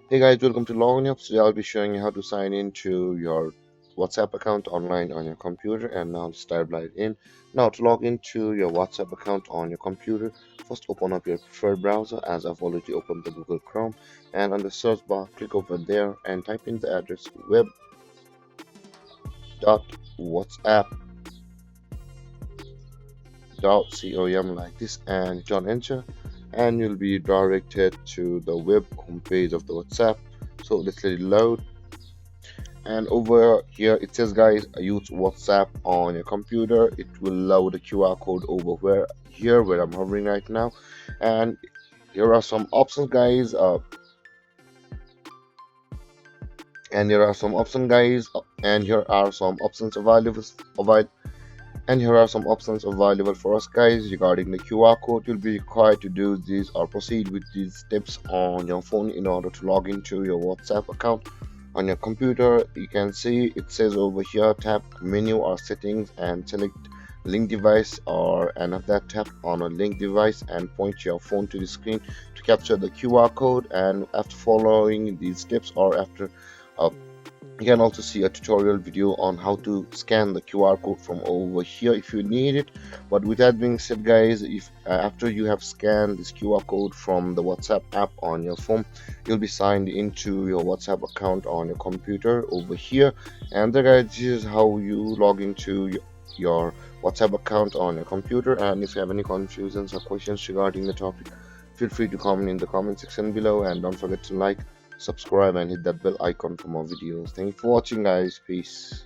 Hey guys, welcome to Login Up. Today I'll be showing you how to sign into your WhatsApp account online on your computer. And now let's dive right in. Now to log into your WhatsApp account on your computer, first open up your preferred browser as I've already opened the Google Chrome, and on the search bar click over there and type in the address web.whatsapp.com like this and hit on enter, and you'll be directed to the web homepage of the WhatsApp. So let's let it load. And over here it says, guys, use WhatsApp on your computer. It will load the QR code over where I'm hovering right now. And here are some options, guys. And here are some options available for us, guys. Regarding the QR code, you'll be required to do this or proceed with these steps on your phone in order to log into your WhatsApp account on your computer. You can see it says over here, tap menu or settings and select link device, or and after that tap on a link device and point your phone to the screen to capture the QR code. And after following these steps, or after uh, you can also see a tutorial video on how to scan the QR code from over here if you need it. But with that being said, guys, if after you have scanned this QR code from the WhatsApp app on your phone, you'll be signed into your WhatsApp account on your computer over here. And there, guys, this is how you log into your WhatsApp account on your computer. And if you have any confusions or questions regarding the topic, feel free to comment in the comment section below, and don't forget to like, subscribe, and hit that bell icon for more videos. Thank you for watching, guys. Peace.